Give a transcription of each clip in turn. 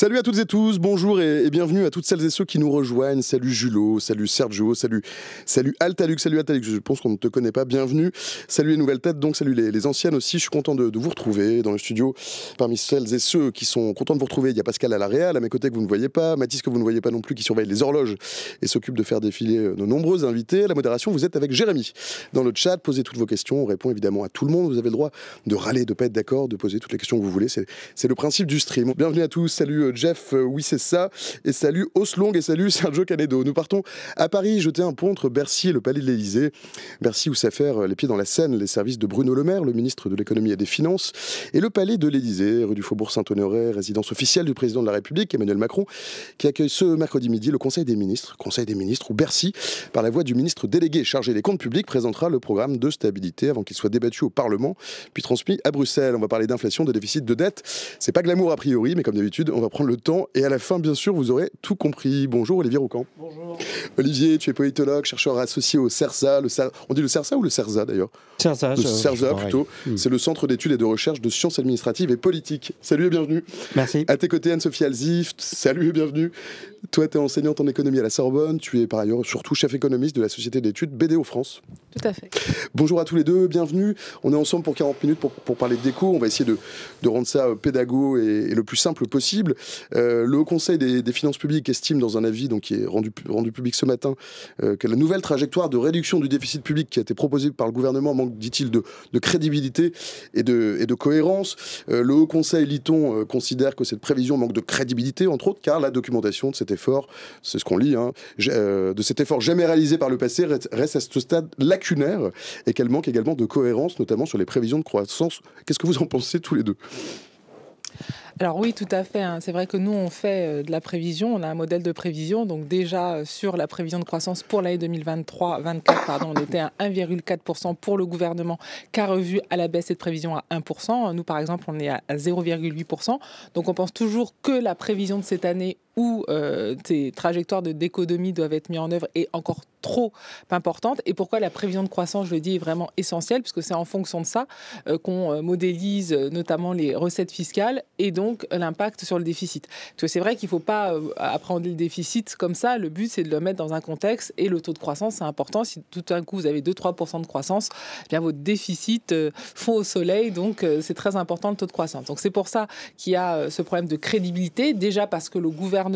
Salut à toutes et tous, bonjour et bienvenue à toutes celles et ceux qui nous rejoignent. Salut Julot, salut Sergio, salut Altalux, je pense qu'on ne te connaît pas, bienvenue. Salut les nouvelles têtes, donc salut les anciennes aussi. Je suis content de vous retrouver dans le studio. Parmi celles et ceux qui sont contents de vous retrouver, il y a Pascal à la Réal, à mes côtés que vous ne voyez pas, Mathis que vous ne voyez pas non plus, qui surveille les horloges et s'occupe de faire défiler nos nombreux invités. À la modération, vous êtes avec Jérémy. Dans le chat, posez toutes vos questions, on répond évidemment à tout le monde. Vous avez le droit de râler, de pas être d'accord, de poser toutes les questions que vous voulez. C'est le principe du stream. Bienvenue à tous, salut Jeff, oui c'est ça, et salut Oslong et salut Sergio Canedo. Nous partons à Paris, jeter un pont entre Bercy et le Palais de l'Élysée. Bercy où s'affairent les pieds dans la Seine les services de Bruno Le Maire, le ministre de l'économie et des finances, et le Palais de l'Élysée, rue du Faubourg Saint-Honoré, résidence officielle du président de la République, Emmanuel Macron, qui accueille ce mercredi midi le Conseil des ministres où Bercy, par la voix du ministre délégué chargé des comptes publics, présentera le programme de stabilité avant qu'il soit débattu au Parlement, puis transmis à Bruxelles. On va parler d'inflation, de déficit, de dette. C'est pas glamour a priori, mais comme d'habitude, on va prendre le temps et à la fin, bien sûr, vous aurez tout compris. Bonjour Olivier Roucan. Bonjour. Olivier, tu es politologue, chercheur associé au CERSA. On dit le CERSA ou le CERSA d'ailleurs? CERSA. Le CERSA plutôt. C'est le Centre d'études et de recherche de sciences administratives et politiques. Salut et bienvenue. Merci. À tes côtés, Anne-Sophie Alzif. Salut et bienvenue. Toi, tu es enseignante en économie à la Sorbonne. Tu es par ailleurs surtout chef économiste de la société d'études BDO France. Tout à fait. Bonjour à tous les deux, bienvenue. On est ensemble pour 40 minutes pour parler d'éco. On va essayer de rendre ça pédago et le plus simple possible. Le Haut Conseil des finances publiques estime dans un avis qui est rendu public ce matin que la nouvelle trajectoire de réduction du déficit public qui a été proposée par le gouvernement manque, dit-il, de crédibilité et de cohérence. Le Haut Conseil, lit-on, considère que cette prévision manque de crédibilité, entre autres, car la documentation de cet effort, c'est ce qu'on lit, de cet effort jamais réalisé par le passé reste à ce stade lacunaire et qu'elle manque également de cohérence, notamment sur les prévisions de croissance. Qu'est-ce que vous en pensez tous les deux ? Alors oui, tout à fait. C'est vrai que nous, on fait de la prévision, on a un modèle de prévision. Donc déjà, sur la prévision de croissance pour l'année 2023-24, on était à 1,4% pour le gouvernement, qui a revu à la baisse cette prévision à 1%. Nous, par exemple, on est à 0,8%. Donc on pense toujours que la prévision de cette année où ces trajectoires d'économie doivent être mises en œuvre est encore trop importante. Et pourquoi la prévision de croissance, je le dis, est vraiment essentielle, puisque c'est en fonction de ça qu'on modélise notamment les recettes fiscales et donc l'impact sur le déficit. Parce que c'est vrai qu'il ne faut pas appréhender le déficit comme ça. Le but, c'est de le mettre dans un contexte et le taux de croissance, c'est important. Si tout d'un coup, vous avez 2-3% de croissance, eh bien votre déficit fond au soleil. Donc, c'est très important le taux de croissance. Donc, c'est pour ça qu'il y a ce problème de crédibilité. Déjà parce que le gouvernement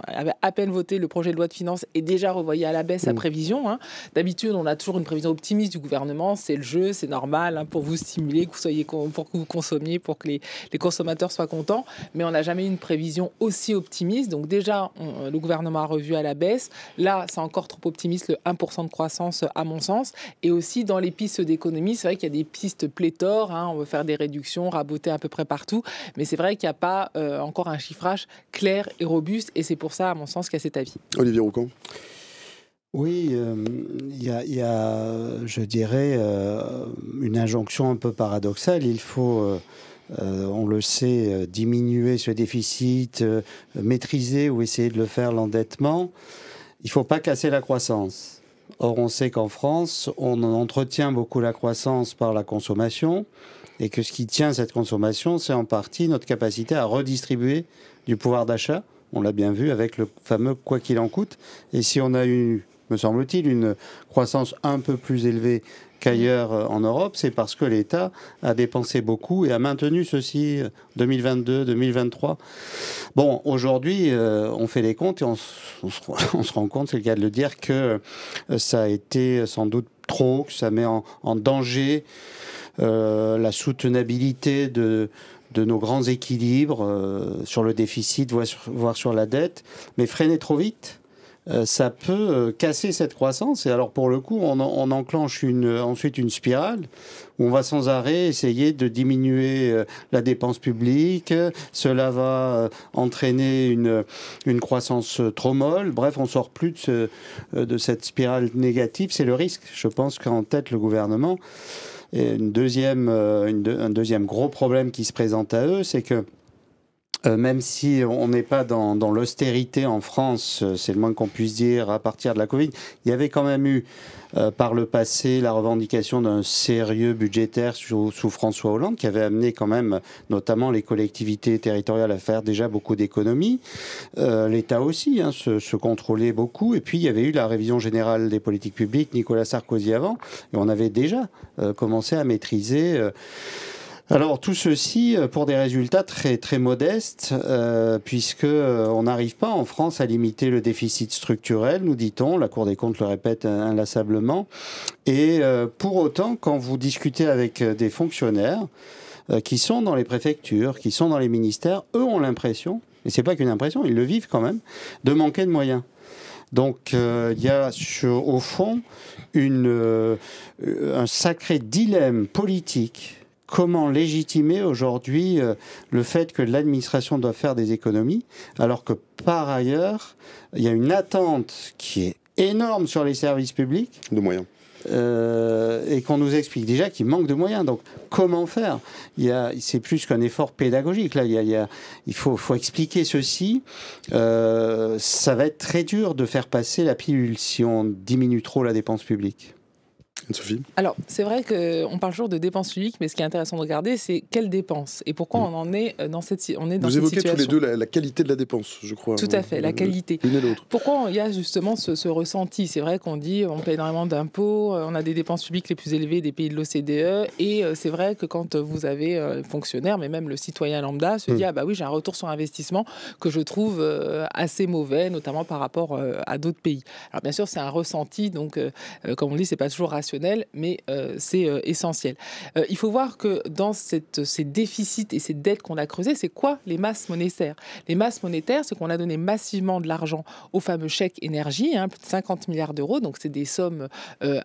avait à peine voté le projet de loi de finances et déjà revoyé à la baisse sa prévision. D'habitude, on a toujours une prévision optimiste du gouvernement. C'est le jeu, c'est normal pour vous stimuler, pour que vous consommiez, pour que les consommateurs soient contents. Mais on n'a jamais eu une prévision aussi optimiste. Donc déjà, le gouvernement a revu à la baisse. Là, c'est encore trop optimiste, le 1% de croissance à mon sens. Et aussi, dans les pistes d'économie, c'est vrai qu'il y a des pistes pléthores. On veut faire des réductions, raboter à peu près partout. Mais c'est vrai qu'il n'y a pas encore un chiffrage clair et robuste. Et c'est pour ça, à mon sens, qu'il y a cet avis. Olivier Roucan. Oui, il y a, je dirais, une injonction un peu paradoxale. Il faut, on le sait, diminuer ce déficit, maîtriser ou essayer de le faire l'endettement. Il ne faut pas casser la croissance. Or, on sait qu'en France, on entretient beaucoup la croissance par la consommation et que ce qui tient cette consommation, c'est en partie notre capacité à redistribuer du pouvoir d'achat. On l'a bien vu avec le fameux « quoi qu'il en coûte ». Et si on a eu, me semble-t-il, une croissance un peu plus élevée qu'ailleurs en Europe, c'est parce que l'État a dépensé beaucoup et a maintenu ceci 2022, 2023. Bon, aujourd'hui, on fait les comptes et on se rend compte, c'est le cas de le dire, que ça a été sans doute trop, que ça met en danger la soutenabilité de nos grands équilibres sur le déficit, voire sur la dette. Mais freiner trop vite, ça peut casser cette croissance. Et alors, pour le coup, on enclenche ensuite une spirale où on va sans arrêt essayer de diminuer la dépense publique. Cela va entraîner une croissance trop molle. Bref, on ne sort plus de cette spirale négative. C'est le risque, je pense, qu'a en tête le gouvernement. Et un deuxième gros problème qui se présente à eux, c'est que même si on n'est pas dans l'austérité en France, c'est le moins qu'on puisse dire, à partir de la Covid, il y avait quand même eu par le passé la revendication d'un sérieux budgétaire sous François Hollande, qui avait amené quand même notamment les collectivités territoriales à faire déjà beaucoup d'économies. L'État aussi se contrôlait beaucoup. Et puis il y avait eu la révision générale des politiques publiques, Nicolas Sarkozy avant, et on avait déjà commencé à maîtriser... Alors tout ceci pour des résultats très très modestes, puisque on n'arrive pas en France à limiter le déficit structurel, nous dit-on. La Cour des comptes le répète inlassablement. Et pour autant, quand vous discutez avec des fonctionnaires qui sont dans les préfectures, qui sont dans les ministères, eux ont l'impression, et c'est pas qu'une impression, ils le vivent quand même, de manquer de moyens. Donc il y a au fond un sacré dilemme politique. Comment légitimer aujourd'hui le fait que l'administration doit faire des économies, alors que par ailleurs, il y a une attente qui est énorme sur les services publics. De moyens. Et qu'on nous explique déjà qu'il manque de moyens. Donc, comment faire ? C'est plus qu'un effort pédagogique. Là, il faut expliquer ceci. Ça va être très dur de faire passer la pilule si on diminue trop la dépense publique. Sophie ? Alors, c'est vrai qu'on parle toujours de dépenses publiques, mais ce qui est intéressant de regarder, c'est quelles dépenses et pourquoi on en est dans cette situation. Vous évoquez tous les deux la qualité de la dépense, je crois. Tout à fait, la qualité. L'une et l'autre. Pourquoi il y a justement ce ressenti ? C'est vrai qu'on dit on paie énormément d'impôts, on a des dépenses publiques les plus élevées des pays de l'OCDE, et c'est vrai que quand vous avez fonctionnaire, mais même le citoyen lambda, se dit ah bah oui, j'ai un retour sur investissement que je trouve assez mauvais, notamment par rapport à d'autres pays. Alors bien sûr, c'est un ressenti, donc comme on dit, c'est pas toujours rationnel, mais c'est essentiel. Il faut voir que dans ces déficits et ces dettes qu'on a creusées, c'est quoi les masses monétaires ? Les masses monétaires, c'est qu'on a donné massivement de l'argent au fameux chèque énergie, plus de 50 milliards d'euros, donc c'est des sommes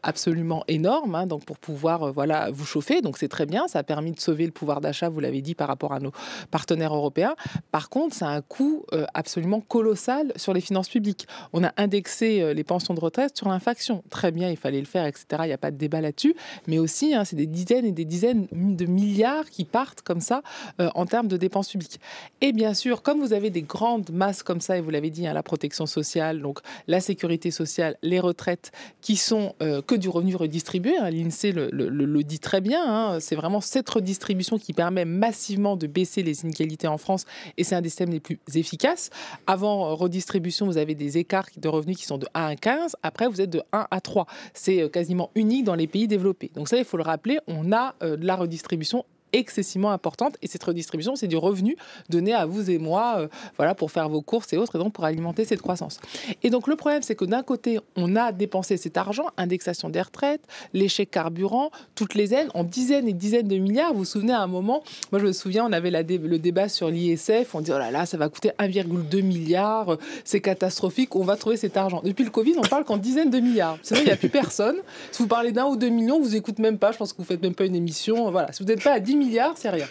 absolument énormes, donc pour pouvoir vous chauffer, donc c'est très bien, ça a permis de sauver le pouvoir d'achat, vous l'avez dit, par rapport à nos partenaires européens. Par contre, ça a un coût absolument colossal sur les finances publiques. On a indexé les pensions de retraite sur l'inflation. Très bien, il fallait le faire, etc. Il n'y a pas de débat là-dessus, mais aussi c'est des dizaines et des dizaines de milliards qui partent comme ça en termes de dépenses publiques. Et bien sûr, comme vous avez des grandes masses comme ça, et vous l'avez dit, la protection sociale, donc la sécurité sociale, les retraites, qui sont que du revenu redistribué, l'INSEE le dit très bien, c'est vraiment cette redistribution qui permet massivement de baisser les inégalités en France, et c'est un des systèmes les plus efficaces. Avant redistribution, vous avez des écarts de revenus qui sont de 1 à 15, après vous êtes de 1 à 3. C'est quasiment unique dans les pays développés. Donc ça, il faut le rappeler, on a de la redistribution excessivement importante, et cette redistribution, c'est du revenu donné à vous et moi pour faire vos courses et autres, et donc pour alimenter cette croissance. Et donc le problème, c'est que d'un côté, on a dépensé cet argent, indexation des retraites, les chèques carburant, toutes les aides, en dizaines et dizaines de milliards. Vous vous souvenez, à un moment, moi je me souviens, on avait le débat sur l'ISF, on dit oh là là, ça va coûter 1,2 milliard, c'est catastrophique, on va trouver cet argent. Depuis le Covid, on parle qu'en dizaines de milliards. Sinon, il n'y a plus personne. Si vous parlez d'1 ou 2 millions, vous écoutez même pas, je pense que vous faites même pas une émission. Voilà. Si vous n'êtes pas à 10 milliards, c'est rien.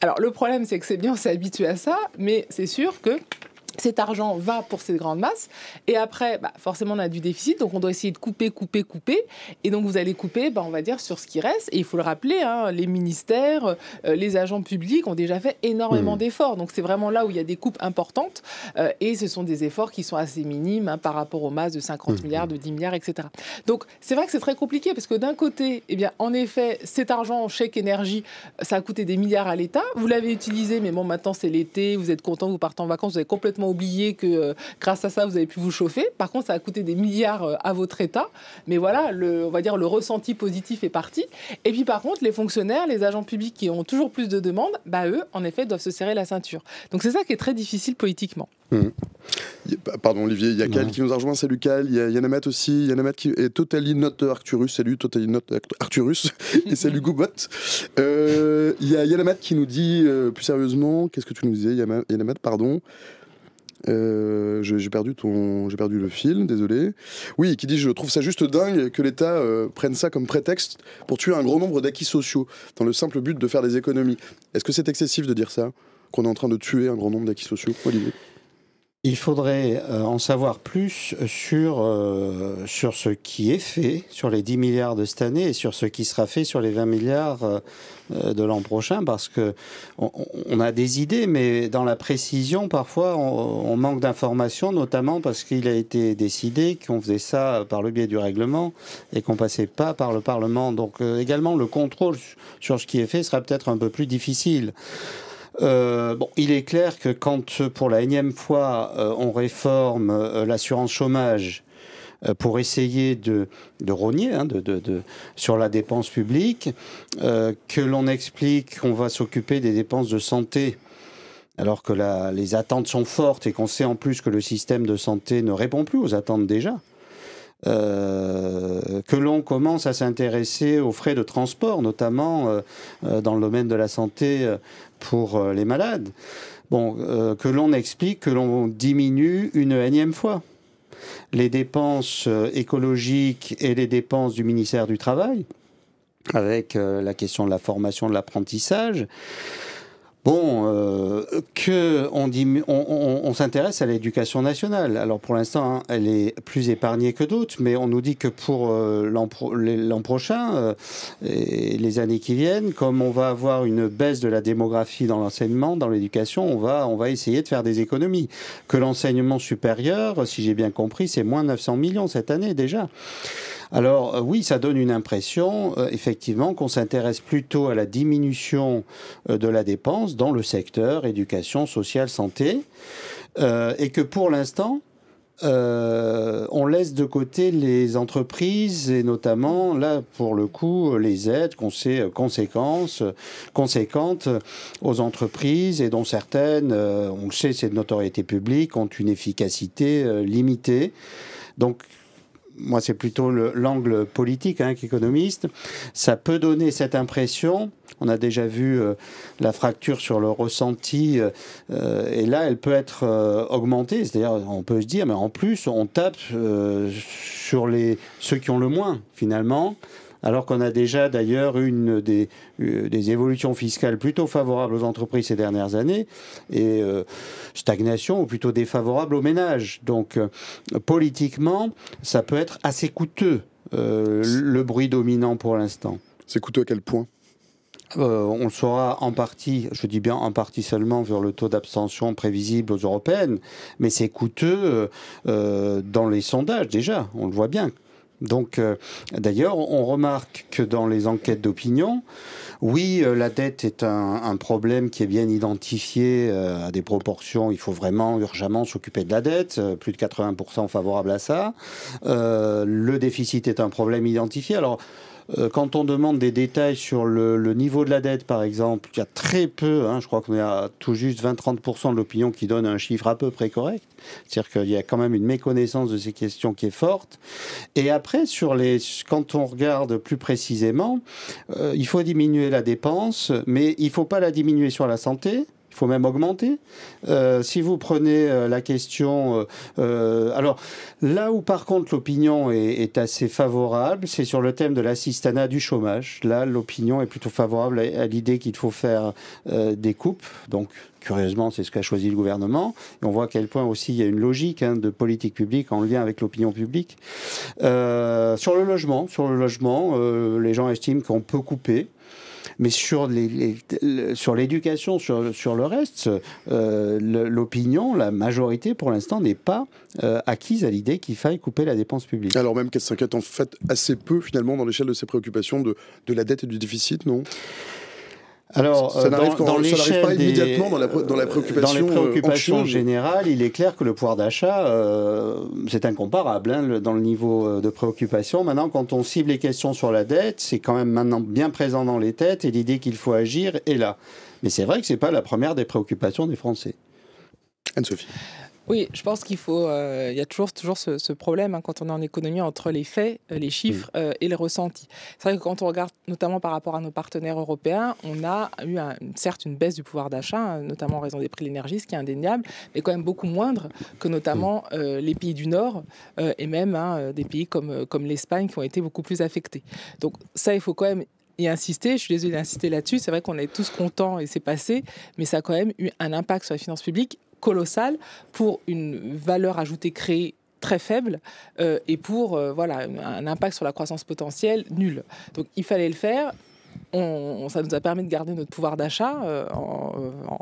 Alors, le problème, c'est que c'est bien, on s'est habitué à ça, mais c'est sûr que cet argent va pour ces grandes masses, et après, forcément, on a du déficit, donc on doit essayer de couper, et donc vous allez couper, on va dire, sur ce qui reste, et il faut le rappeler, les ministères, les agents publics ont déjà fait énormément d'efforts, donc c'est vraiment là où il y a des coupes importantes, et ce sont des efforts qui sont assez minimes par rapport aux masses de 50 milliards, de 10 milliards, etc. Donc c'est vrai que c'est très compliqué, parce que d'un côté, en effet, cet argent en chèque énergie, ça a coûté des milliards à l'État, vous l'avez utilisé, mais bon, maintenant c'est l'été, vous êtes content, vous partez en vacances, vous avez complètement oublié que grâce à ça, vous avez pu vous chauffer. Par contre, ça a coûté des milliards à votre État. Mais voilà, on va dire le ressenti positif est parti. Et puis par contre, les fonctionnaires, les agents publics qui ont toujours plus de demandes, eux, en effet, doivent se serrer la ceinture. Donc c'est ça qui est très difficile politiquement. Pardon Olivier, il y a Cal qui nous a rejoint, salut Cal, il y a Yanamat aussi, Yanamat qui est Totally Not Arcturus, salut Totally Not Arcturus, et salut Goubot. Il y a Yanamat qui nous dit, plus sérieusement, qu'est-ce que tu nous disais Yanamat, pardon. J'ai perdu le fil, désolé. Oui, qui dit je trouve ça juste dingue que l'État prenne ça comme prétexte pour tuer un grand nombre d'acquis sociaux dans le simple but de faire des économies. Est-ce que c'est excessif de dire ça, qu'on est en train de tuer un grand nombre d'acquis sociaux, Olivier ? Il faudrait en savoir plus sur ce qui est fait sur les 10 milliards de cette année et sur ce qui sera fait sur les 20 milliards de l'an prochain, parce que on a des idées, mais dans la précision, parfois, on manque d'informations, notamment parce qu'il a été décidé qu'on faisait ça par le biais du règlement et qu'on passait pas par le Parlement. Donc également, le contrôle sur ce qui est fait sera peut-être un peu plus difficile. Il est clair que quand, pour la énième fois, on réforme l'assurance chômage pour essayer de rogner sur la dépense publique, que l'on explique qu'on va s'occuper des dépenses de santé, alors que les attentes sont fortes et qu'on sait en plus que le système de santé ne répond plus aux attentes déjà. Que l'on commence à s'intéresser aux frais de transport, notamment dans le domaine de la santé pour les malades. Que l'on explique que l'on diminue une énième fois les dépenses écologiques et les dépenses du ministère du Travail, avec la question de la formation, de l'apprentissage. On s'intéresse à l'éducation nationale. Alors pour l'instant, elle est plus épargnée que d'autres, mais on nous dit que pour l'an prochain et les années qui viennent, comme on va avoir une baisse de la démographie dans l'enseignement, dans l'éducation, on va essayer de faire des économies. Que l'enseignement supérieur, si j'ai bien compris, c'est moins 900 millions cette année déjà. Alors oui, ça donne une impression, effectivement, qu'on s'intéresse plutôt à la diminution de la dépense dans le secteur éducation, sociale, santé, et que pour l'instant, on laisse de côté les entreprises et notamment, là, pour le coup, les aides qu'on sait conséquentes aux entreprises et dont certaines, on le sait, c'est de notoriété publique, ont une efficacité limitée. Donc, moi, c'est plutôt l'angle politique qu'économiste. Ça peut donner cette impression. On a déjà vu la fracture sur le ressenti, et là, elle peut être augmentée. C'est-à-dire, on peut se dire, mais en plus, on tape sur ceux qui ont le moins, finalement. Alors qu'on a déjà d'ailleurs des évolutions fiscales plutôt favorables aux entreprises ces dernières années et stagnation ou plutôt défavorable aux ménages. Donc politiquement, ça peut être assez coûteux, le bruit dominant pour l'instant. C'est coûteux à quel point ? On le saura en partie, je dis bien en partie seulement, vers le taux d'abstention prévisible aux européennes, mais c'est coûteux dans les sondages déjà, on le voit bien. Donc, d'ailleurs, on remarque que dans les enquêtes d'opinion, oui, la dette est un problème qui est bien identifié à des proportions. Il faut vraiment urgemment s'occuper de la dette, plus de 80% favorables à ça. Le déficit est un problème identifié. Alors, quand on demande des détails sur le niveau de la dette, par exemple, il y a très peu, je crois qu'on est à tout juste 20-30% de l'opinion qui donne un chiffre à peu près correct. C'est-à-dire qu'il y a quand même une méconnaissance de ces questions qui est forte. Et après, quand on regarde plus précisément, il faut diminuer la dépense, mais il ne faut pas la diminuer sur la santé. Il faut même augmenter. Si vous prenez la question... alors, là où par contre l'opinion est assez favorable, c'est sur le thème de l'assistanat du chômage. Là, l'opinion est plutôt favorable à l'idée qu'il faut faire des coupes. Donc, curieusement, c'est ce qu'a choisi le gouvernement. Et on voit à quel point aussi il y a une logique de politique publique en lien avec l'opinion publique. Sur le logement, les gens estiment qu'on peut couper. Mais sur l'éducation, sur le reste, l'opinion, la majorité pour l'instant n'est pas acquise à l'idée qu'il faille couper la dépense publique. Alors même qu'elle s'inquiète en fait assez peu finalement dans l'échelle de ses préoccupations de la dette et du déficit, non ? Alors, ça n'arrive pas immédiatement dans la préoccupation. Dans les préoccupations générales, il est clair que le pouvoir d'achat, c'est incomparable dans le niveau de préoccupation. Maintenant, quand on cible les questions sur la dette, c'est quand même maintenant bien présent dans les têtes et l'idée qu'il faut agir est là. Mais c'est vrai que c'est pas la première des préoccupations des Français. Anne-Sophie. Oui, je pense qu'il faut. Il y a toujours ce problème quand on est en économie entre les faits, les chiffres et les ressentis. C'est vrai que quand on regarde, notamment par rapport à nos partenaires européens, on a eu certes une baisse du pouvoir d'achat, notamment en raison des prix de l'énergie, ce qui est indéniable, mais quand même beaucoup moindre que notamment les pays du Nord et même des pays comme l'Espagne qui ont été beaucoup plus affectés. Donc ça, il faut quand même y insister. Je suis désolée d'insister là-dessus. C'est vrai qu'on est tous contents et c'est passé, mais ça a quand même eu un impact sur les finances publiques colossal pour une valeur ajoutée créée très faible et pour un impact sur la croissance potentielle nul. Donc il fallait le faire. Ça nous a permis de garder notre pouvoir d'achat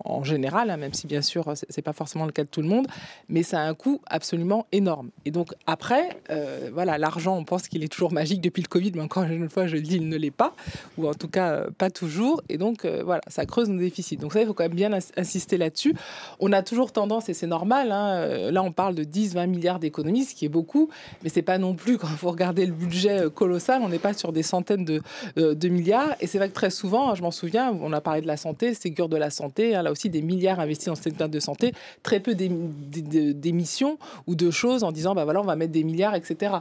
en général, même si bien sûr c'est pas forcément le cas de tout le monde, mais ça a un coût absolument énorme. Et donc après, l'argent, on pense qu'il est toujours magique depuis le Covid, mais encore une fois, je le dis, il ne l'est pas, ou en tout cas pas toujours. Et donc ça creuse nos déficits. Donc ça, il faut quand même bien insister là-dessus. On a toujours tendance, et c'est normal, là on parle de 10-20 milliards d'économies, ce qui est beaucoup, mais c'est pas non plus, quand vous regardez le budget colossal, on n'est pas sur des centaines de milliards. Et c'est vrai que très souvent, je m'en souviens, on a parlé de la santé, Ségur de la santé, là aussi des milliards investis dans ce secteur de santé, très peu d'émissions ou de choses en disant, on va mettre des milliards, etc.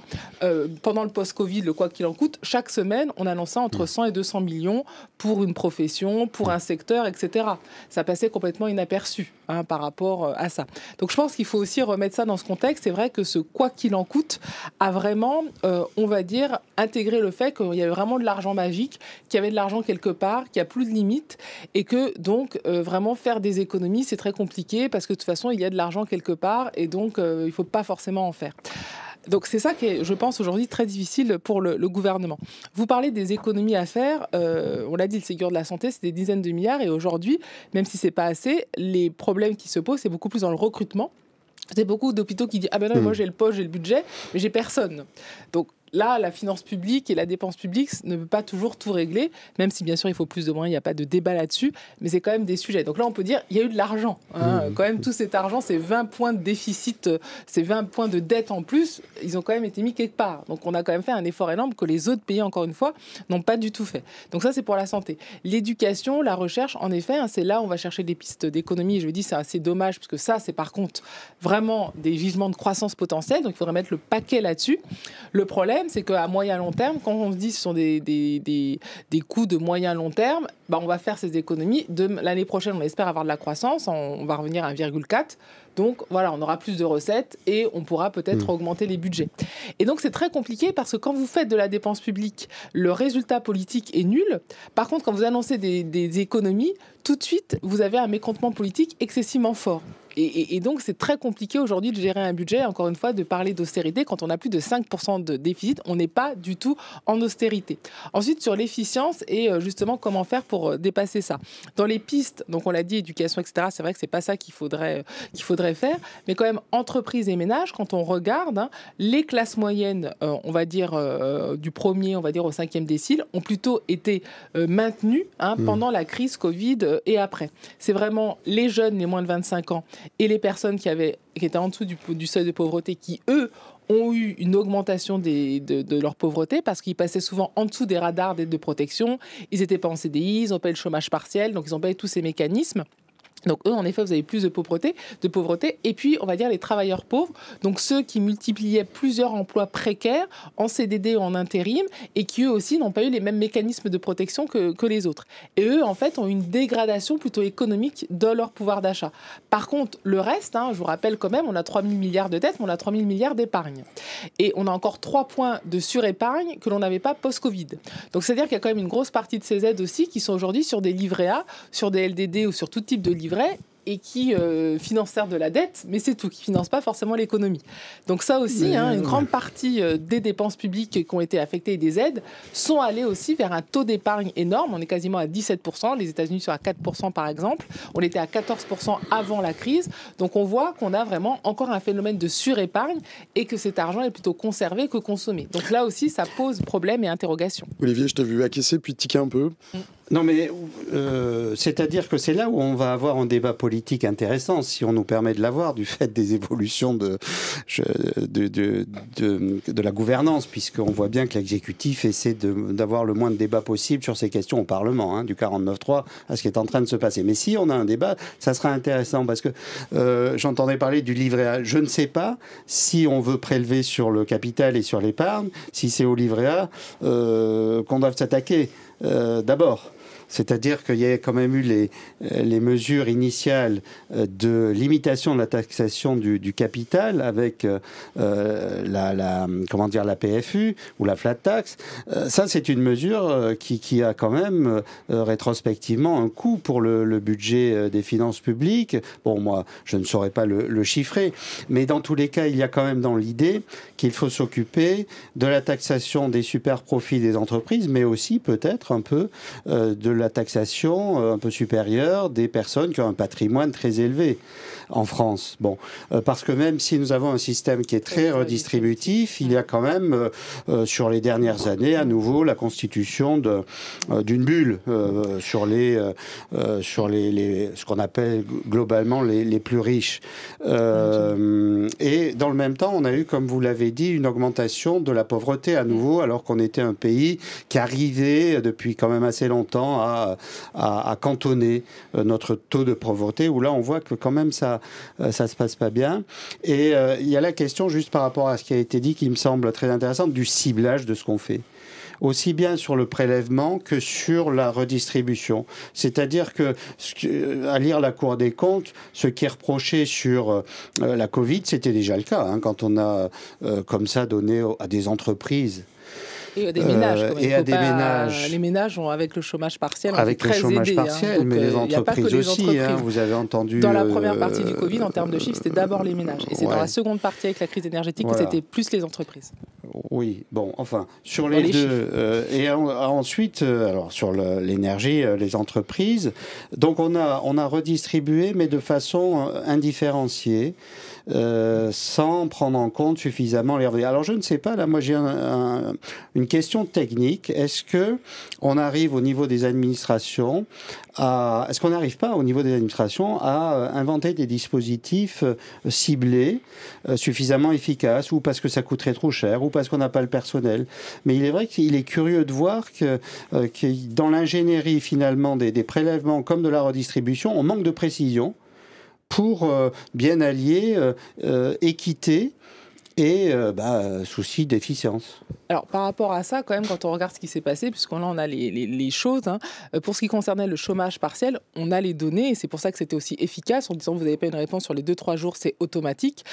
Pendant le post-Covid, le quoi qu'il en coûte, chaque semaine, on annonçait entre 100 et 200 millions pour une profession, pour un secteur, etc. Ça passait complètement inaperçu par rapport à ça. Donc je pense qu'il faut aussi remettre ça dans ce contexte. C'est vrai que ce quoi qu'il en coûte a vraiment, on va dire, intégré le fait qu'il y avait vraiment de l'argent magique, qu'il y avait de l'argent quelque part, qu'il n'y a plus de limite et que donc vraiment faire des économies, c'est très compliqué parce que de toute façon, il y a de l'argent quelque part et donc il ne faut pas forcément en faire. Donc c'est ça qui est, je pense, aujourd'hui très difficile pour le gouvernement. Vous parlez des économies à faire. On l'a dit, le Ségur de la santé, c'est des dizaines de milliards. Et aujourd'hui, même si c'est pas assez, les problèmes qui se posent, c'est beaucoup plus dans le recrutement. C'est beaucoup d'hôpitaux qui disent « Ah ben non, moi j'ai le poste, j'ai le budget, mais j'ai personne. » Donc là, la finance publique et la dépense publique ne peut pas toujours tout régler, même si bien sûr il faut plus de moyens, il n'y a pas de débat là-dessus, mais c'est quand même des sujets. Donc là, on peut dire il y a eu de l'argent. Quand même, tout cet argent, ces 20 points de déficit, ces 20 points de dette en plus, ils ont quand même été mis quelque part. Donc on a quand même fait un effort énorme que les autres pays, encore une fois, n'ont pas du tout fait. Donc ça, c'est pour la santé. L'éducation, la recherche, en effet, c'est là où on va chercher des pistes d'économie. Je me dis, c'est assez dommage, parce que ça, c'est par contre vraiment des gisements de croissance potentielle. Donc il faudrait mettre le paquet là-dessus. Le problème, c'est qu'à moyen long terme, quand on se dit que ce sont des coûts de moyen long terme, on va faire ces économies. L'année prochaine, on espère avoir de la croissance, on va revenir à 1,4. Donc voilà, on aura plus de recettes et on pourra peut-être augmenter les budgets. Et donc c'est très compliqué parce que quand vous faites de la dépense publique, le résultat politique est nul. Par contre, quand vous annoncez des économies, tout de suite, vous avez un mécontentement politique excessivement fort. Et donc, c'est très compliqué aujourd'hui de gérer un budget, encore une fois, de parler d'austérité. Quand on a plus de 5% de déficit, on n'est pas du tout en austérité. Ensuite, sur l'efficience et justement, comment faire pour dépasser ça. Dans les pistes, donc on l'a dit, éducation, etc., c'est vrai que c'est pas ça qu'il faudrait faire. Mais quand même, entreprises et ménages, quand on regarde, les classes moyennes, on va dire, du premier, on va dire, au 5e décile, ont plutôt été maintenues pendant la crise Covid et après. C'est vraiment les jeunes, les moins de 25 ans, et les personnes qui étaient en dessous du seuil de pauvreté, qui, eux, ont eu une augmentation de leur pauvreté parce qu'ils passaient souvent en dessous des radars d'aide de protection. Ils n'étaient pas en CDI, ils ont payé le chômage partiel, donc ils ont payé tous ces mécanismes. Donc eux, en effet, vous avez plus de pauvreté. Et puis, on va dire les travailleurs pauvres, donc ceux qui multipliaient plusieurs emplois précaires en CDD ou en intérim et qui, eux aussi, n'ont pas eu les mêmes mécanismes de protection que les autres. Et eux, en fait, ont une dégradation plutôt économique de leur pouvoir d'achat. Par contre, le reste, je vous rappelle quand même, on a 3 000 milliards de dettes, mais on a 3 000 milliards d'épargne. Et on a encore 3 points de surépargne que l'on n'avait pas post-Covid. Donc, c'est-à-dire qu'il y a quand même une grosse partie de ces aides aussi qui sont aujourd'hui sur des livrets A, sur des LDD ou sur tout type de livrets et qui financent de la dette, mais c'est tout, qui ne financent pas forcément l'économie. Donc ça aussi, une grande partie des dépenses publiques qui ont été affectées et des aides sont allées aussi vers un taux d'épargne énorme. On est quasiment à 17%, les États-Unis sont à 4% par exemple. On était à 14% avant la crise. Donc on voit qu'on a vraiment encore un phénomène de surépargne et que cet argent est plutôt conservé que consommé. Donc là aussi, ça pose problème et interrogation. Olivier, je t'ai vu acquiescer puis tiquer un peu. Non, mais c'est-à-dire que c'est là où on va avoir un débat politique intéressant, si on nous permet de l'avoir, du fait des évolutions de la gouvernance, puisqu'on voit bien que l'exécutif essaie d'avoir le moins de débats possible sur ces questions au Parlement, du 49.3 à ce qui est en train de se passer. Mais si on a un débat, ça sera intéressant, parce que j'entendais parler du livret A. Je ne sais pas si on veut prélever sur le capital et sur l'épargne, si c'est au livret A qu'on doit s'attaquer d'abord. C'est-à-dire qu'il y a quand même eu les mesures initiales de limitation de la taxation du capital avec la PFU ou la flat tax. Ça, c'est une mesure qui a quand même rétrospectivement un coût pour le budget des finances publiques. Bon, moi, je ne saurais pas le chiffrer, mais dans tous les cas, il y a quand même dans l'idée qu'il faut s'occuper de la taxation des super profits des entreprises, mais aussi peut-être un peu de la taxation un peu supérieure des personnes qui ont un patrimoine très élevé en France. Bon, parce que même si nous avons un système qui est très redistributif, il y a quand même sur les dernières années à nouveau la constitution d'une bulle sur ce qu'on appelle globalement les plus riches. Et dans le même temps, on a eu, comme vous l'avez dit, une augmentation de la pauvreté à nouveau, alors qu'on était un pays qui arrivait depuis quand même assez longtemps à cantonner notre taux de pauvreté, où là on voit que quand même ça se passe pas bien. Et il y a la question, juste par rapport à ce qui a été dit, qui me semble très intéressante, du ciblage de ce qu'on fait, aussi bien sur le prélèvement que sur la redistribution. C'est-à-dire que, à lire la Cour des comptes, ce qui est reproché sur la Covid, c'était déjà le cas, hein, quand on a comme ça donné à des entreprises. Et à des ménages. Ménages. Les ménages, avec le chômage partiel, avec le chômage partiel, mais les entreprises aussi. Hein, vous avez entendu. Dans la première partie du Covid, en termes de chiffres, c'était d'abord les ménages. Et c'est dans la seconde partie, avec la crise énergétique, que c'était plus les entreprises. Oui, bon, enfin, sur les deux. Et ensuite, alors sur l'énergie, les entreprises. Donc on a redistribué, mais de façon indifférenciée. Sans prendre en compte suffisamment les revenus. Alors je ne sais pas, là moi j'ai une question technique. Est-ce que on arrive au niveau des administrations est-ce qu'on n'arrive pas au niveau des administrations à inventer des dispositifs ciblés, suffisamment efficaces, ou parce que ça coûterait trop cher, ou parce qu'on n'a pas le personnel. Mais il est vrai qu'il est curieux de voir que dans l'ingénierie finalement des prélèvements comme de la redistribution, on manque de précision pour bien allier équité et souci d'efficience. Alors, par rapport à ça, quand même, quand on regarde ce qui s'est passé, puisqu'on là, on a les choses, hein, pour ce qui concernait le chômage partiel, on a les données, et c'est pour ça que c'était aussi efficace, en disant vous n'avez pas une réponse sur les 2-3 jours, c'est automatique.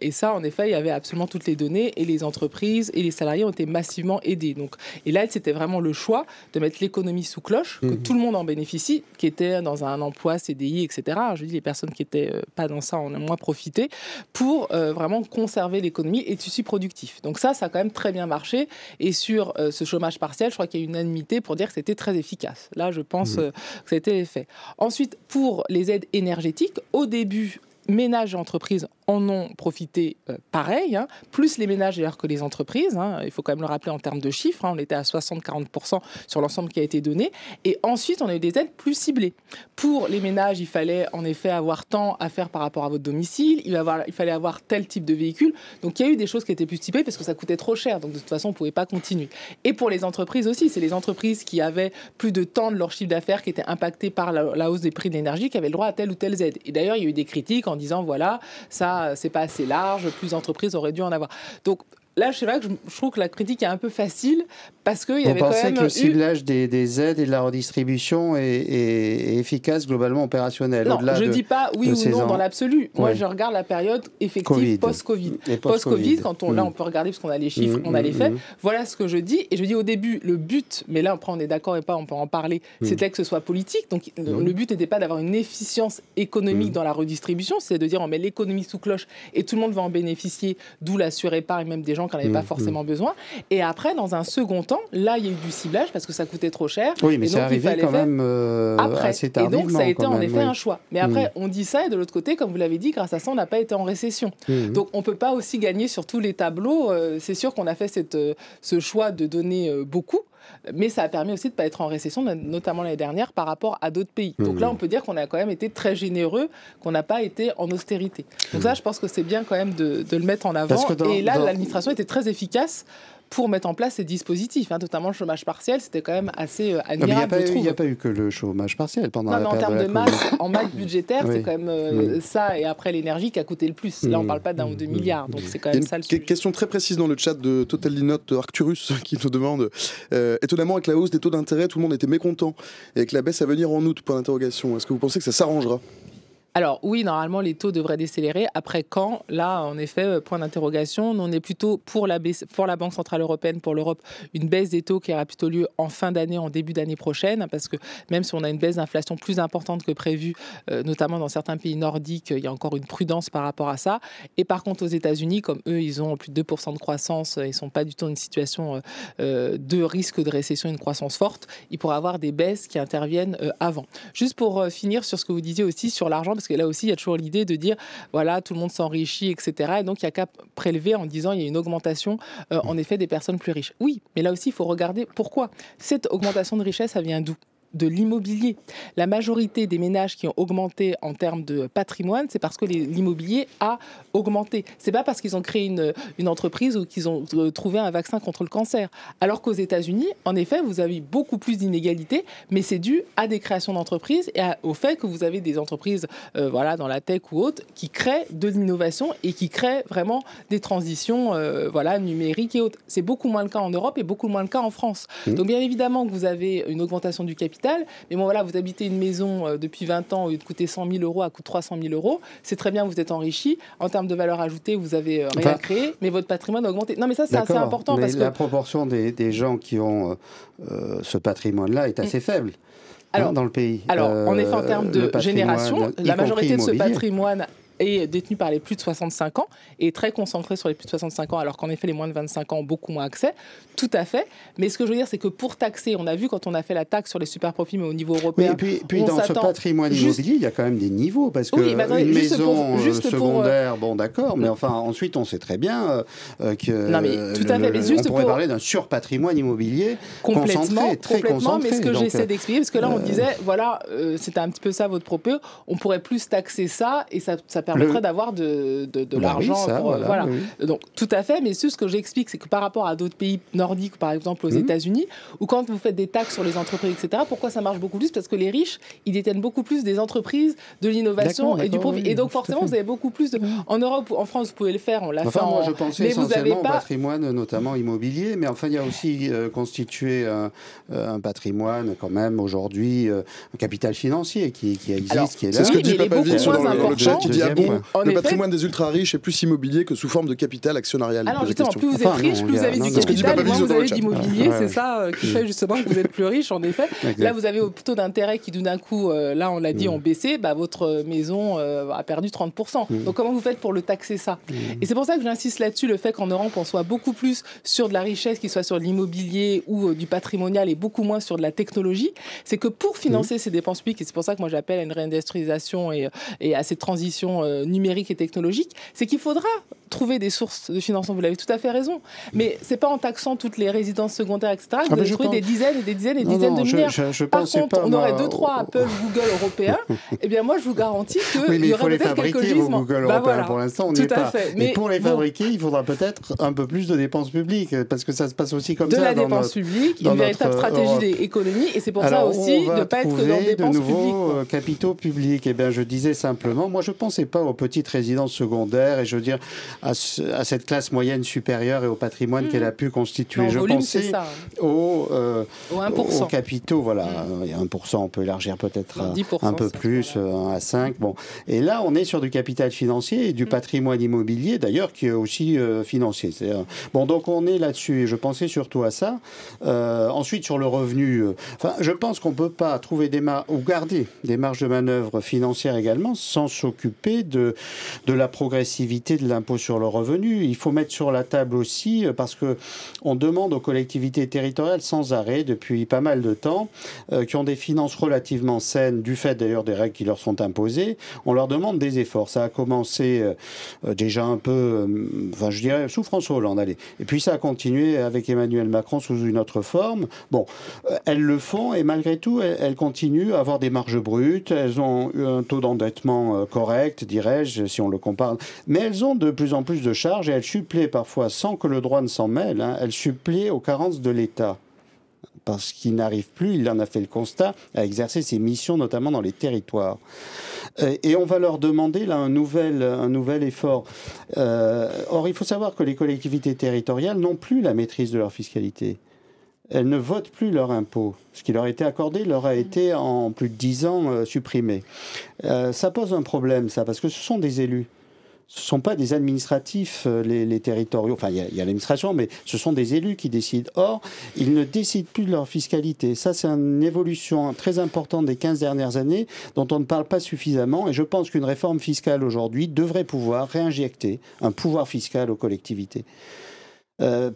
Et ça, en effet, il y avait absolument toutes les données, et les entreprises et les salariés ont été massivement aidés. Donc, et là, c'était vraiment le choix de mettre l'économie sous cloche, que tout le monde en bénéficie, qui était dans un emploi CDI, etc. Je dis, les personnes qui n'étaient pas dans ça en ont moins profité, pour vraiment conserver l'économie et le tissu productif. Donc ça a quand même très bien marché. Et sur ce chômage partiel, je crois qu'il y a une unanimité pour dire que c'était très efficace. Là, je pense que ça a été fait. Ensuite, pour les aides énergétiques, au début, ménages et entreprises en ont profité pareil, hein, plus les ménages d'ailleurs que les entreprises. Hein, il faut quand même le rappeler en termes de chiffres. Hein, on était à 60-40% sur l'ensemble qui a été donné. Et ensuite, on a eu des aides plus ciblées. Pour les ménages, il fallait en effet avoir tant à faire par rapport à votre domicile. Il fallait avoir tel type de véhicule. Donc, il y a eu des choses qui étaient plus ciblées parce que ça coûtait trop cher. Donc, de toute façon, on ne pouvait pas continuer. Et pour les entreprises aussi, c'est les entreprises qui avaient plus de temps de leur chiffre d'affaires qui étaient impactées par la hausse des prix de l'énergie qui avaient le droit à telle ou telle aide. Et d'ailleurs, il y a eu des critiques en disant, voilà, ça, c'est pas assez large, plus d'entreprises auraient dû en avoir. Donc là, je sais pas, je trouve que la critique est un peu facile parce qu'il y avait quand même... Vous pensez que le ciblage des aides et de la redistribution est efficace, globalement opérationnel? Non, je ne dis pas oui ou non dans l'absolu. Moi, je regarde la période effective post-Covid. Post-Covid, quand là, on peut regarder parce qu'on a les chiffres, on a les faits. Voilà ce que je dis. Et je dis au début, le but, mais là, après, on est d'accord et pas, on peut en parler, c'était que ce soit politique. Donc, le but n'était pas d'avoir une efficience économique dans la redistribution, c'est de dire on met l'économie sous cloche et tout le monde va en bénéficier, d'où la surépargne, même des gens qui n'en avaient pas forcément besoin. Et après, dans un second temps, là, il y a eu du ciblage parce que ça coûtait trop cher. Oui, mais c'est arrivé quand même assez tardivement. Et donc, ça a été en effet un choix. Mais après, on dit ça, et de l'autre côté, comme vous l'avez dit, grâce à ça, on n'a pas été en récession. Donc, on ne peut pas aussi gagner sur tous les tableaux. C'est sûr qu'on a fait ce choix de donner beaucoup. Mais ça a permis aussi de ne pas être en récession, notamment l'année dernière, par rapport à d'autres pays. Donc là, on peut dire qu'on a quand même été très généreux, qu'on n'a pas été en austérité. Donc ça, je pense que c'est bien quand même de le mettre en avant. Et là, l'administration était très efficace pour mettre en place ces dispositifs, notamment le chômage partiel. C'était quand même assez admirable, il n'y a pas eu que le chômage partiel pendant la période en termes de masse, en masse budgétaire, oui. c'est quand même ça, et après l'énergie qui a coûté le plus. Là, on ne parle pas d'1 ou 2 milliards, donc c'est quand même ça le sujet. Question très précise dans le chat de Total Linote Arcturus qui nous demande étonnamment, avec la hausse des taux d'intérêt, tout le monde était mécontent, et avec la baisse à venir en août, point d'interrogation. Est-ce que vous pensez que ça s'arrangera ? Alors oui, normalement, les taux devraient décélérer. Après quand ? Là, en effet, point d'interrogation. Nous, on est plutôt pour la Banque Centrale Européenne, pour l'Europe, une baisse des taux qui aura plutôt lieu en fin d'année, en début d'année prochaine, parce que même si on a une baisse d'inflation plus importante que prévu, notamment dans certains pays nordiques, il y a encore une prudence par rapport à ça. Et par contre, aux États-Unis, comme eux, ils ont plus de 2% de croissance, ils ne sont pas du tout dans une situation de risque de récession, une croissance forte, il pourrait y avoir des baisses qui interviennent avant. Juste pour finir sur ce que vous disiez aussi sur l'argent, parce que là aussi, il y a toujours l'idée de dire, voilà, tout le monde s'enrichit, etc. Et donc, il n'y a qu'à prélever en disant, il y a une augmentation, en effet, des personnes plus riches. Oui, mais là aussi, il faut regarder pourquoi. Cette augmentation de richesse, ça vient d'où ? De l'immobilier. La majorité des ménages qui ont augmenté en termes de patrimoine, c'est parce que l'immobilier a augmenté. C'est pas parce qu'ils ont créé une entreprise ou qu'ils ont trouvé un vaccin contre le cancer. Alors qu'aux États-Unis, en effet, vous avez beaucoup plus d'inégalités, mais c'est dû à des créations d'entreprises et au fait que vous avez des entreprises, voilà, dans la tech ou autres, qui créent de l'innovation et qui créent vraiment des transitions, voilà, numériques et autres. C'est beaucoup moins le cas en Europe et beaucoup moins le cas en France. Donc bien évidemment que vous avez une augmentation du capital. Mais bon, voilà, vous habitez une maison depuis 20 ans, au lieu de coûter 100 000 euros, elle coûte 300 000 euros. C'est très bien, vous êtes enrichi. En termes de valeur ajoutée, vous avez rien créé, mais votre patrimoine a augmenté. Non, mais ça, c'est assez important. Mais la proportion des gens qui ont ce patrimoine-là est assez faible dans le pays. Alors, en effet, en termes de génération, la majorité de ce patrimoine est détenu par les plus de 65 ans et très concentré sur les plus de 65 ans, alors qu'en effet, les moins de 25 ans ont beaucoup moins accès. Tout à fait. Mais ce que je veux dire, c'est que pour taxer, on a vu quand on a fait la taxe sur les super profits, mais au niveau européen. Oui, et puis dans ce patrimoine immobilier, il y a quand même des niveaux, parce que une maison secondaire, bon d'accord, mais enfin, ensuite, on sait très bien que non, mais tout à fait, mais juste on pourrait parler d'un surpatrimoine immobilier concentré, très concentré. Mais ce que j'essaie d'expliquer, parce que là, on disait, voilà, c'était un petit peu ça votre propos, on pourrait plus taxer ça, et ça permettrait d'avoir de l'argent. Voilà. Oui. Donc, tout à fait, mais ce que j'explique, c'est que par rapport à d'autres pays nordiques, par exemple aux États-Unis, où quand vous faites des taxes sur les entreprises, etc., pourquoi ça marche beaucoup plus ? Parce que les riches, ils détiennent beaucoup plus des entreprises, de l'innovation et du profit. Et donc, forcément, vous avez beaucoup plus de... En Europe, en France, vous pouvez le faire, on l'a fait moi, je pensais essentiellement au patrimoine, notamment immobilier, mais enfin, il y a aussi constitué un patrimoine, quand même, aujourd'hui, un capital financier qui existe, alors, qui est là. C'est ce que dit Papa Vissou dans le chat, qui dit le effet, patrimoine des ultra-riches est plus immobilier que sous forme de capital actionnarial. Alors justement, plus vous êtes riche, plus vous avez du capital, et moins vous avez d'immobilier. C'est ça qui fait justement que vous êtes plus riche, en effet. Là, vous avez au taux d'intérêt qui, d'un coup, là, on l'a dit, ont baissé. Votre maison a perdu 30%. Donc, comment vous faites pour le taxer, ça ? Et c'est pour ça que j'insiste là-dessus, le fait qu'en Europe, on soit beaucoup plus sur de la richesse, qui soit sur de l'immobilier ou du patrimonial, et beaucoup moins sur de la technologie. C'est que pour financer ces dépenses publiques, et c'est pour ça que moi, j'appelle à une réindustrialisation et à cette transition numérique et technologique, c'est qu'il faudra trouver des sources de financement. Vous l'avez tout à fait raison. Mais c'est pas en taxant toutes les résidences secondaires, etc., que vous allez trouver des dizaines et des dizaines et des dizaines de milliards. Par contre, on aurait 2-3 Apple, Google européens. Eh bien, moi, je vous garantis qu'il y aurait peut-être quelques gisements. Google européens, pour l'instant, on n'y est pas. Mais pour les fabriquer, il faudra peut-être un peu plus de dépenses publiques, parce que ça se passe aussi comme ça. De la dépense publique, une véritable stratégie d'économie, et c'est pour ça aussi de ne pas être que dans des dépenses publiques. De nouveaux capitaux publics. Eh bien, je disais simplement, moi, je ne pensais pas aux petites résidences secondaires, et je veux dire, à cette classe moyenne supérieure et au patrimoine qu'elle a pu constituer. Non, je volume, pensais aux capitaux, voilà. Il y a 1%, on peut élargir peut-être un peu plus, à 5%. Bon. Et là, on est sur du capital financier et du patrimoine immobilier, d'ailleurs, qui est aussi financier. Bon, donc on est là-dessus, et je pensais surtout à ça. Ensuite, sur le revenu, je pense qu'on ne peut pas trouver ou garder des marges de manœuvre financières également sans s'occuper de la progressivité de l'impôt sur le revenu. Il faut mettre sur la table aussi, parce que on demande aux collectivités territoriales sans arrêt, depuis pas mal de temps, qui ont des finances relativement saines, du fait d'ailleurs des règles qui leur sont imposées, on leur demande des efforts. Ça a commencé déjà un peu, je dirais, sous François Hollande, allez. Et puis ça a continué avec Emmanuel Macron sous une autre forme. Bon, elles le font, et malgré tout, elles continuent à avoir des marges brutes, elles ont eu un taux d'endettement correct, dirais-je, si on le compare. Mais elles ont de plus en plus de charges et elles suppléent parfois, sans que le droit ne s'en mêle, elles suppléent aux carences de l'État. Parce qu'il n'arrive plus, il en a fait le constat, à exercer ses missions, notamment dans les territoires. Et on va leur demander là un nouvel effort. Or, il faut savoir que les collectivités territoriales n'ont plus la maîtrise de leur fiscalité. Elles ne votent plus leurs impôts. Ce qui leur a été accordé leur a été, en plus de 10 ans, supprimé. Ça pose un problème, ça, parce que ce sont des élus. Ce ne sont pas des administratifs, les territoriaux. Enfin, il y a l'administration, mais ce sont des élus qui décident. Or, ils ne décident plus de leur fiscalité. Ça, c'est une évolution très importante des 15 dernières années dont on ne parle pas suffisamment. Et je pense qu'une réforme fiscale aujourd'hui devrait pouvoir réinjecter un pouvoir fiscal aux collectivités.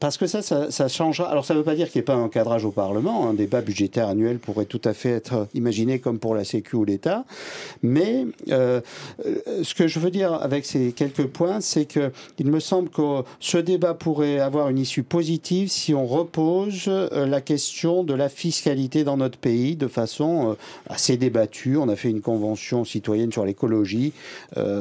Parce que ça changera. Alors, ça ne veut pas dire qu'il n'y ait pas un cadrage au Parlement. Un débat budgétaire annuel pourrait tout à fait être imaginé comme pour la Sécu ou l'État. Mais ce que je veux dire avec ces quelques points, c'est qu'il me semble que ce débat pourrait avoir une issue positive si on repose la question de la fiscalité dans notre pays de façon assez débattue. On a fait une convention citoyenne sur l'écologie.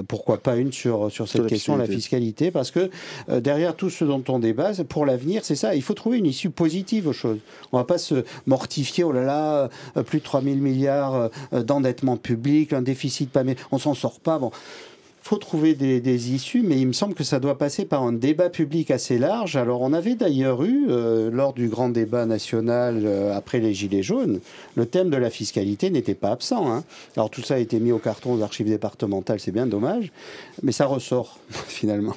Pourquoi pas une sur cette question de la fiscalité? Parce que derrière tout ce dont on débat, pour l'avenir, c'est ça. Il faut trouver une issue positive aux choses. On ne va pas se mortifier, oh là là, plus de 3 000 milliards d'endettement public, un déficit pas... On ne s'en sort pas. Bon. Il faut trouver des issues, mais il me semble que ça doit passer par un débat public assez large. Alors, on avait d'ailleurs eu, lors du grand débat national après les Gilets jaunes, le thème de la fiscalité n'était pas absent. Hein. Alors, tout ça a été mis au carton aux archives départementales, c'est bien dommage, mais ça ressort, finalement.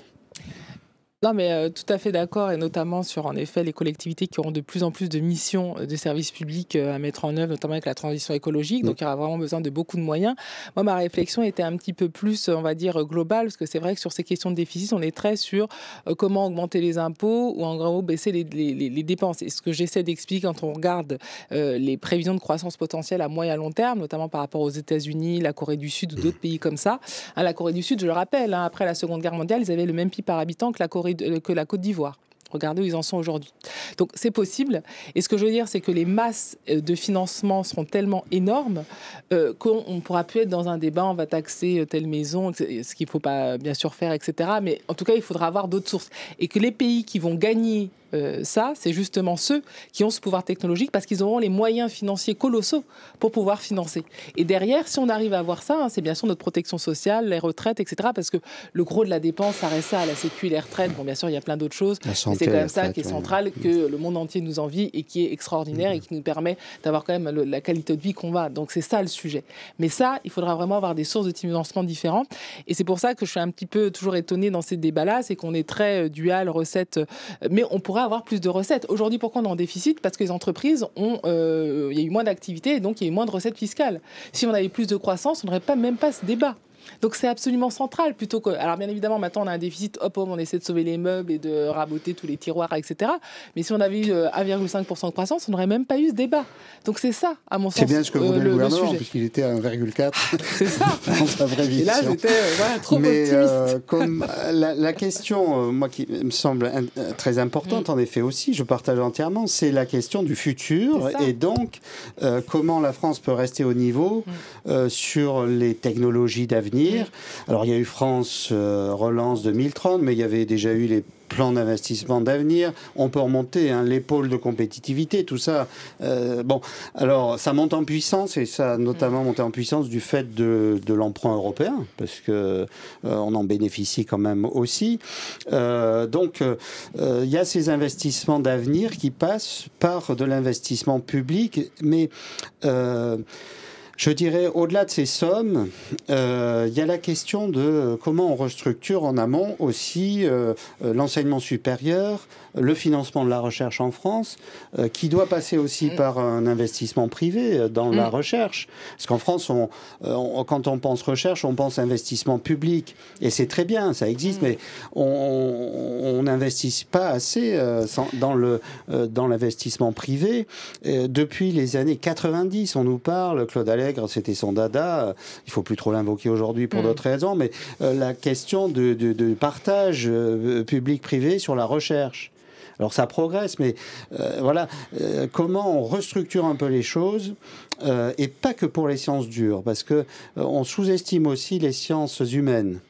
Non, mais tout à fait d'accord, et notamment sur, en effet, les collectivités qui auront de plus en plus de missions de services publics à mettre en œuvre, notamment avec la transition écologique. Donc, il y aura vraiment besoin de beaucoup de moyens. Moi, ma réflexion était un petit peu plus, on va dire, globale, parce que c'est vrai que sur ces questions de déficit, on est très sur comment augmenter les impôts ou, en gros, baisser les dépenses. Et ce que j'essaie d'expliquer quand on regarde les prévisions de croissance potentielle à moyen et long terme, notamment par rapport aux États-Unis, la Corée du Sud ou d'autres pays comme ça. Hein, la Corée du Sud, je le rappelle, hein, après la Seconde Guerre mondiale, ils avaient le même PIB par habitant que la Côte d'Ivoire. Regardez où ils en sont aujourd'hui. Donc c'est possible. Et ce que je veux dire, c'est que les masses de financement seront tellement énormes qu'on ne pourra plus être dans un débat, on va taxer telle maison, ce qu'il ne faut pas bien sûr faire, etc. Mais en tout cas, il faudra avoir d'autres sources. Et que les pays qui vont gagner ça, c'est justement ceux qui ont ce pouvoir technologique parce qu'ils auront les moyens financiers colossaux pour pouvoir financer. Et derrière, si on arrive à avoir ça, hein, c'est bien sûr notre protection sociale, les retraites, etc. Parce que le gros de la dépense, ça reste ça, la sécu, les retraites. Bon, bien sûr, il y a plein d'autres choses. Mais c'est quand même ça qui est central, que le monde entier nous envie et qui est extraordinaire et qui nous permet d'avoir quand même la qualité de vie qu'on va. Donc c'est ça le sujet. Mais ça, il faudra vraiment avoir des sources de financement différentes. Et c'est pour ça que je suis un petit peu toujours étonnée dans ces débats-là, c'est qu'on est très dual, recettes, mais on pourra avoir plus de recettes. Aujourd'hui, pourquoi on est en déficit? Parce que les entreprises ont... il y a eu moins d'activité et donc il y a eu moins de recettes fiscales. Si on avait plus de croissance, on n'aurait même pas ce débat. Donc c'est absolument central plutôt que... Alors bien évidemment, maintenant on a un déficit, hop, on essaie de sauver les meubles et de raboter tous les tiroirs, etc. Mais si on avait eu 1,5% de croissance, on n'aurait même pas eu ce débat. Donc c'est ça, à mon sens, c'est bien ce que voulait le gouvernement, puisqu'il était à 1,4. C'est ça. Dans sa vraie vision. Et là, j'étais trop optimiste. Comme la question, moi, qui me semble très importante, en effet aussi, je partage entièrement, c'est la question du futur. Et donc, comment la France peut rester au niveau sur les technologies d'avenir. Alors, il y a eu France Relance 2030, mais il y avait déjà eu les plans d'investissement d'avenir. On peut remonter les pôles de compétitivité, tout ça. Bon, alors, ça monte en puissance, et ça a notamment monté en puissance du fait de l'emprunt européen, parce que on en bénéficie quand même aussi. Donc, il y a ces investissements d'avenir qui passent par de l'investissement public, mais... je dirais, au-delà de ces sommes, il y a la question de comment on restructure en amont aussi l'enseignement supérieur, le financement de la recherche en France, qui doit passer aussi par un investissement privé dans la recherche. Parce qu'en France, quand on pense recherche, on pense investissement public. Et c'est très bien, ça existe, mais on n'investit pas assez dans l'investissement privé. Depuis les années 90, on nous parle, Claude Allègre, c'était son dada, il ne faut plus trop l'invoquer aujourd'hui pour d'autres raisons, mais la question de partage public-privé sur la recherche. Alors ça progresse, mais voilà, comment on restructure un peu les choses, et pas que pour les sciences dures, parce que on sous-estime aussi les sciences humaines,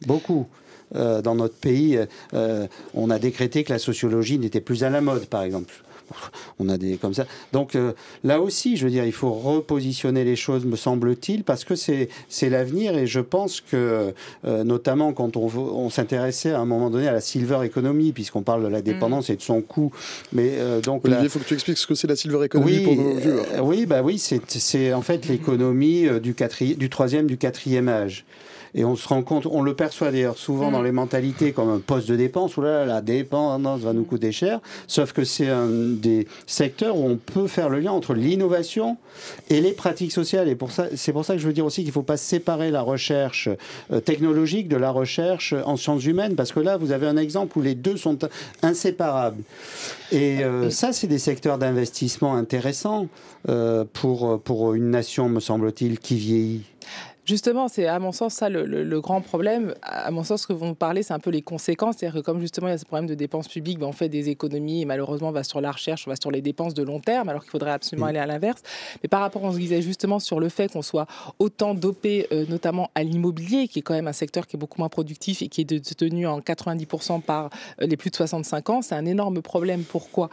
beaucoup. Dans notre pays, on a décrété que la sociologie n'était plus à la mode, par exemple. On a des comme ça. Donc là aussi, je veux dire, il faut repositionner les choses, me semble-t-il, parce que c'est l'avenir. Et je pense que, notamment quand on s'intéressait à un moment donné à la silver economy, puisqu'on parle de la dépendance et de son coût. Mais donc Olivier, il faut que tu expliques ce que c'est la silver economy pour nos vieux. Oui, c'est en fait l'économie du troisième, du quatrième âge. Et on se rend compte, on le perçoit d'ailleurs souvent dans les mentalités comme un poste de dépense, où là, la dépendance va nous coûter cher, sauf que c'est un des secteurs où on peut faire le lien entre l'innovation et les pratiques sociales. Et c'est pour ça que je veux dire aussi qu'il ne faut pas séparer la recherche technologique de la recherche en sciences humaines, parce que là, vous avez un exemple où les deux sont inséparables. Et ça, c'est des secteurs d'investissement intéressants pour une nation, me semble-t-il, qui vieillit. Justement, c'est à mon sens ça le grand problème. À mon sens, ce que vous parlez, c'est un peu les conséquences. C'est-à-dire que comme justement il y a ce problème de dépenses publiques, on fait des économies et malheureusement on va sur la recherche, on va sur les dépenses de long terme, alors qu'il faudrait absolument aller à l'inverse. Mais par rapport, on se disait justement sur le fait qu'on soit autant dopé, notamment à l'immobilier, qui est quand même un secteur qui est beaucoup moins productif et qui est détenu en 90% par les plus de 65 ans, c'est un énorme problème. Pourquoi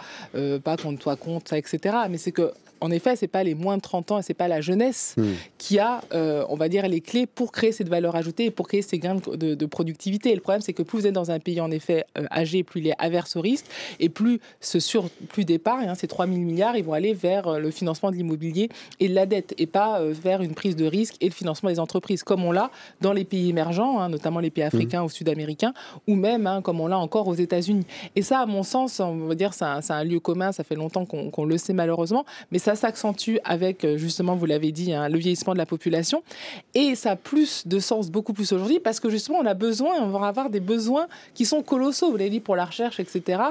pas qu'on ne soit contre ça, etc. Mais c'est que en effet, c'est pas les moins de 30 ans et c'est pas la jeunesse qui a, on va dire, les clés pour créer cette valeur ajoutée et pour créer ces gains de productivité. Et le problème, c'est que plus vous êtes dans un pays, en effet, âgé, plus il est averse au risque et plus ce surplus d'épargne, ces 3 000 milliards, ils vont aller vers le financement de l'immobilier et de la dette et pas vers une prise de risque et le financement des entreprises, comme on l'a dans les pays émergents, notamment les pays africains ou sud-américains, ou même, comme on l'a encore aux États-Unis. Et ça, à mon sens, on va dire, c'est un lieu commun, ça fait longtemps qu'on le sait malheureusement, mais ça s'accentue avec, justement, vous l'avez dit, le vieillissement de la population. Et ça a plus de sens, beaucoup plus aujourd'hui, parce que justement, on va avoir des besoins qui sont colossaux. Vous l'avez dit, pour la recherche, etc.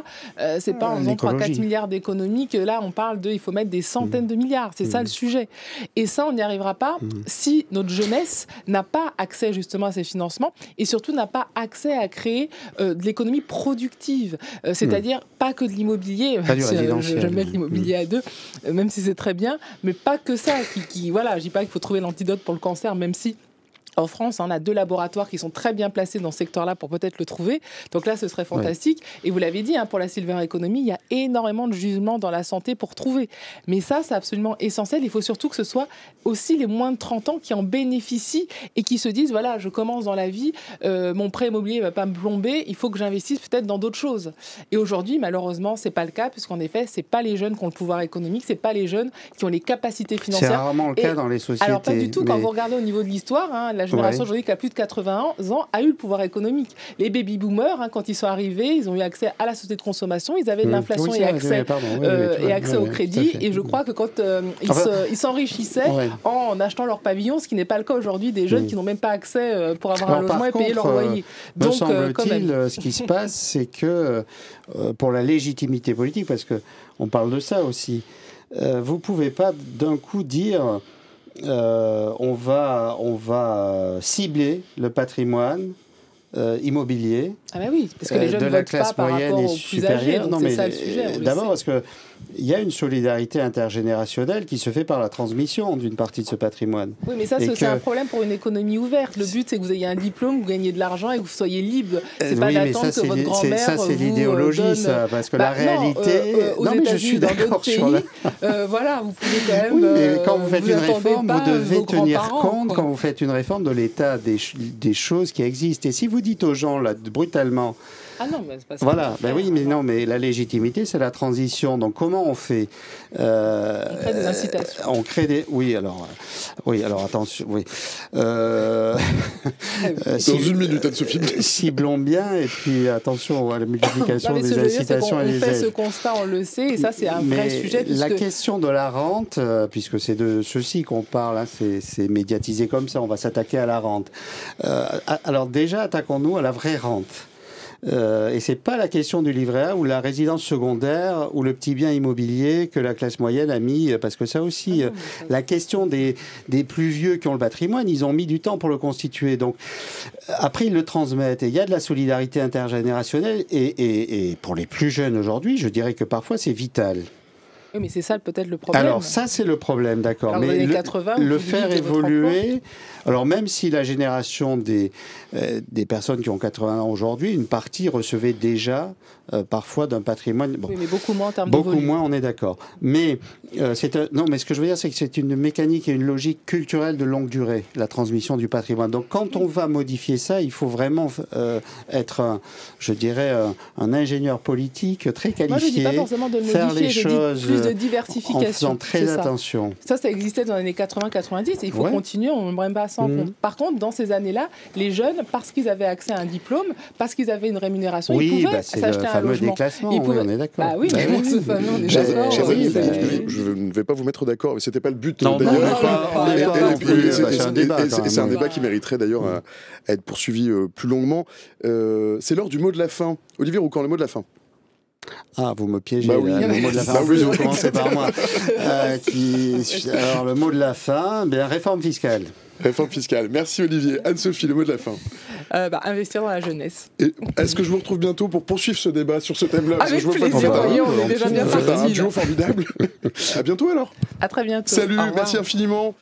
C'est pas en faisant 3-4 milliards d'économies que là, on parle il faut mettre des centaines de milliards. C'est ça le sujet. Et ça, on n'y arrivera pas si notre jeunesse n'a pas accès justement à ces financements et surtout n'a pas accès à créer de l'économie productive. C'est-à-dire pas que de l'immobilier. Je vais mettre l'immobilier à deux, même si c'est très bien, mais pas que ça. Voilà, je dis pas qu'il faut trouver l'antidote pour le cancer, même si en France, on a 2 laboratoires qui sont très bien placés dans ce secteur-là pour peut-être le trouver. Donc là, ce serait fantastique. Ouais. Et vous l'avez dit, pour la silver economy, il y a énormément de jugements dans la santé pour trouver. Mais ça, c'est absolument essentiel. Il faut surtout que ce soit aussi les moins de 30 ans qui en bénéficient et qui se disent, voilà, je commence dans la vie, mon prêt immobilier ne va pas me plomber, il faut que j'investisse peut-être dans d'autres choses. Et aujourd'hui, malheureusement, ce n'est pas le cas, puisqu'en effet, ce n'est pas les jeunes qui ont le pouvoir économique, ce n'est pas les jeunes qui ont les capacités financières. C'est rarement le cas dans les sociétés. Alors, pas du tout. Quand vous regardez au niveau de l'histoire, la génération aujourd'hui qui a plus de 80 ans a eu le pouvoir économique. Les baby-boomers, quand ils sont arrivés, ils ont eu accès à la société de consommation, ils avaient de l'inflation et accès au crédit. Et je crois que quand ils s'enrichissaient en achetant leur pavillon, ce qui n'est pas le cas aujourd'hui des jeunes qui n'ont même pas accès pour avoir un logement et payer leur loyer. Donc, semble-t-il, ce qui se passe, c'est que pour la légitimité politique, parce qu'on parle de ça aussi, vous ne pouvez pas d'un coup dire... on va cibler le patrimoine immobilier parce que les jeunes de la classe moyenne et supérieure. Non, mais c'est ça le sujet. D'abord parce que il y a une solidarité intergénérationnelle qui se fait par la transmission d'une partie de ce patrimoine. Oui, mais ça, c'est un problème pour une économie ouverte. Le but, c'est que vous ayez un diplôme, vous gagnez de l'argent et que vous soyez libre. C'est pas d'attendre que votre grand-mère ça, c'est l'idéologie, ça, parce que la réalité... aux États-Unis, dans d'autres pays, voilà, vous pouvez quand même... Oui, mais quand vous faites une réforme, vous devez tenir compte, quand vous faites une réforme, de l'état des choses qui existent. Et si vous dites aux gens, là, brutalement... Ah non, mais c'est pas ça. Voilà, mais la légitimité, c'est la transition. Donc comment on fait on crée des incitations. On crée des... Oui, alors attention, oui. Dans une minute, Anne-Sophie. Ciblons bien, et puis attention à la multiplication des incitations et des aides. On fait ce constat, on le sait, et ça, c'est un vrai sujet. La question de la rente, puisque c'est de ceci qu'on parle, c'est médiatisé comme ça, on va s'attaquer à la rente. Alors déjà, attaquons-nous à la vraie rente. Et c'est pas la question du livret A ou la résidence secondaire ou le petit bien immobilier que la classe moyenne a mis, parce que ça aussi, la question des plus vieux qui ont le patrimoine, ils ont mis du temps pour le constituer. Donc après, ils le transmettent. Et il y a de la solidarité intergénérationnelle. Et pour les plus jeunes aujourd'hui, je dirais que parfois c'est vital. Oui, mais c'est ça peut-être le problème. Alors ça, c'est le problème, d'accord. Mais mais 80, le faire évoluer, alors même si la génération des personnes qui ont 80 ans aujourd'hui, une partie recevait déjà parfois d'un patrimoine... Bon, oui, mais beaucoup moins en termes de beaucoup volume. moins, on est d'accord. Mais, non, mais ce que je veux dire, c'est que c'est une mécanique et une logique culturelle de longue durée, la transmission du patrimoine. Donc quand on va modifier ça, il faut vraiment être, je dirais, un ingénieur politique très qualifié. Moi, je ne dis pas forcément de le modifier, faire les choses plus de diversification. En faisant très attention. Ça existait dans les années 80-90 et il faut continuer, on ne même pas ça en compte. Par contre, dans ces années-là, les jeunes, parce qu'ils avaient accès à un diplôme, parce qu'ils avaient une rémunération, ils pouvaient s'acheter un logement. Déclassement, oui, on est d'accord. Bah oui, mais ce fameux, on est d'accord. Je ne vais pas vous mettre d'accord, mais ce n'était pas le but. Non, c'est un débat qui mériterait d'ailleurs à être poursuivi plus longuement. C'est l'heure du mot de la fin. Olivier Roucan, le mot de la fin. Ah, vous me piégez. Bah oui. Le mot de la fin. En plus, vous commencez par moi. Alors, le mot de la fin, bien, réforme fiscale. Réforme fiscale. Merci Olivier. Anne-Sophie, le mot de la fin. Investir dans la jeunesse. Est-ce que je vous retrouve bientôt pour poursuivre ce débat sur ce thème-là? Avec plaisir, on est déjà bien parti. Un duo formidable. À bientôt alors. À très bientôt. Salut, merci infiniment.